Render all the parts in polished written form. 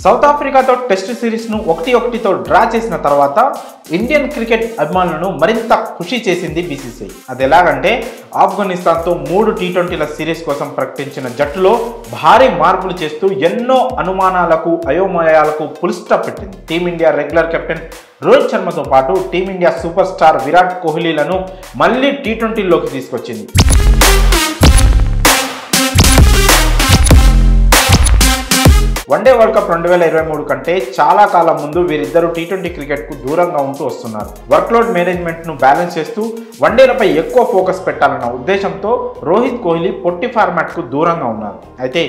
South ఆఫ్రికాతో test సిరీస్ను 1-1తో draw చేసిన తర్వాత ఇండియన్ క్రికెట్ అభిమానులను మరింత ఖుషి చేసింది బీసీసీఐ. అది ఎలాగంటే ఆఫ్ఘనిస్తాన్తో 3 టీ20ల సిరీస్ కోసం ప్రకటించిన జట్టులో భారీ మార్పులు చేస్తూ ఎన్నో అనుమానాలకు అయోమయాలకు ఫుల్ స్టాప్ పెట్టింది. టీమిండియా రెగ్యులర్ కెప్టెన్ రోహిత్ శర్మతో పాటు టీమిండియా సూపర్ స్టార్ విరాట్ కోహ్లీలను మళ్లీ టీ20లోకి తీసుకొచ్చింది. వన్డే వరల్డ్ కప్ 2023 కంటే చాలా కాలం ముందు వీరిద్దరూ టీ20 క్రికెట్కు దూరంగా ఉంటూ వస్తున్నారు. వర్క్లోడ్ మేనేజ్మెంట్ను బ్యాలెన్స్ చేస్తూ వన్డేలపై ఎక్కువ ఫోకస్ పెట్టాలన్న ఉద్దేశంతో రోహిత్ కోహ్లీ పొట్టి ఫార్మాట్కు దూరంగా ఉన్నారు. అయితే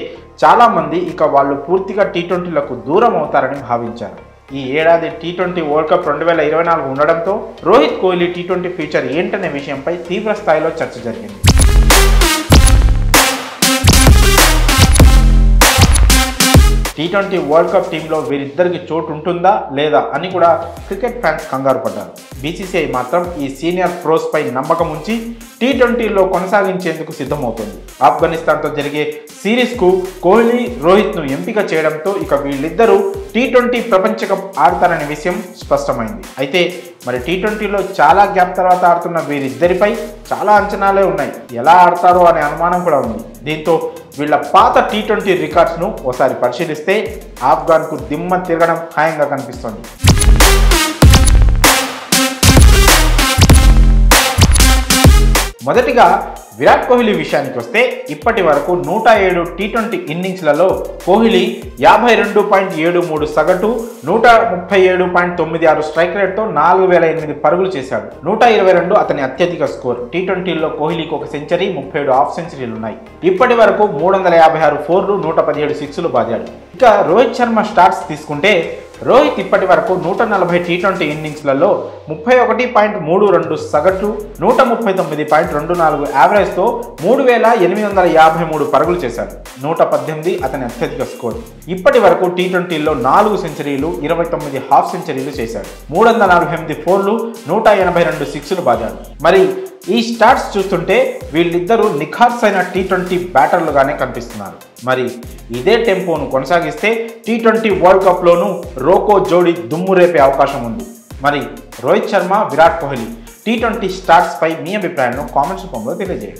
చాలామంది ఇక వాళ్ళు పూర్తిగా టీ20లకు దూరం అవుతారని భావించారు. ఈ ఏడాది టీ20 వరల్డ్ కప్ 2024 ఉండడంతో రోహిత్ కోహ్లీ టీ20 ఫ్యూచర్ ఏంటనే విషయంపై తీవ్ర స్థాయిలో చర్చ జరిగింది. టీ20 వరల్డ్ కప్ టీంలో వీరిద్దరికి చోటు ఉంటుందా లేదా అని కూడా క్రికెట్ ఫ్యాన్స్ కంగారు పడ్డారు. బీసీసీఐ మాత్రం ఈ సీనియర్ ప్రోస్ పై నమ్మకం ఉంచి టీ20లో కొనసాగించేందుకు సిద్ధమవుతుంది. ఆఫ్ఘనిస్తాన్తో జరిగే సిరీస్కు కోహ్లీ, రోహిత్ను ఎంపిక చేయడంతో ఇక వీళ్ళిద్దరూ టీ20 ప్రపంచ కప్ ఆడతారనే విషయం స్పష్టమైంది. అయితే మరి టీ20లో చాలా గ్యాప్ తర్వాత ఆడుతున్న వీరిద్దరిపై చాలా అంచనాలే ఉన్నాయి. ఎలా ఆడతారో అనే అనుమానం కూడా ఉంది. దీంతో వీళ్ళ పాత టీ20 రికార్డ్స్ను ఒకసారి పరిశీలిస్తే ఆఫ్ఘన్కు దిమ్మ తిరగడం ఖాయంగా కనిపిస్తోంది. మొదటిగా విరాట్ కోహ్లీ విషయానికి వస్తే ఇప్పటి వరకు 107 టీ20 ఇన్నింగ్స్లలో కోహ్లీ 52.73 సగటు, 137.96 స్ట్రైక్ రేట్తో 4008 పరుగులు చేశాడు. 122 అతని అత్యధిక స్కోర్. టీ20లో కోహ్లీకి 1 సెంచరీ, 37 హాఫ్ సెంచరీలు ఉన్నాయి. ఇప్పటి వరకు 356 ఫోర్లు, 117 సిక్స్లు బాదాడు. ఇక రోహిత్ శర్మ స్టాట్స్ తీసుకుంటే రోహిత్ ఇప్పటి వరకు 140 టీ20 ఇన్నింగ్స్లలో 31.32 సగటు, 139.24 యావరేజ్తో 3853 పరుగులు చేశాడు. 118 అతని అత్యధిక స్కోర్. ఇప్పటి వరకు టీ20లో 4 సెంచరీలు, 29 హాఫ్ సెంచరీలు చేశాడు. 348 ఫోర్లు, 182 సిక్స్లు బాదాడు. మరి ఈ స్టాట్స్ చూస్తుంటే వీళ్ళిద్దరూ నిఖార్సైన టీ20 బ్యాటర్లుగానే కనిపిస్తున్నారు. మరి ఇదే టెంపోను కొనసాగిస్తే టీ20 వరల్డ్ కప్లోనూ రోకో జోడీ దుమ్ము రేపే అవకాశం ఉంది. మరి రోహిత్ శర్మ, విరాట్ కోహ్లీ టీ20 స్టాట్స్ పై మీ అభిప్రాయాలను కామెంట్స్ రూపంలో తెలియజేయండి.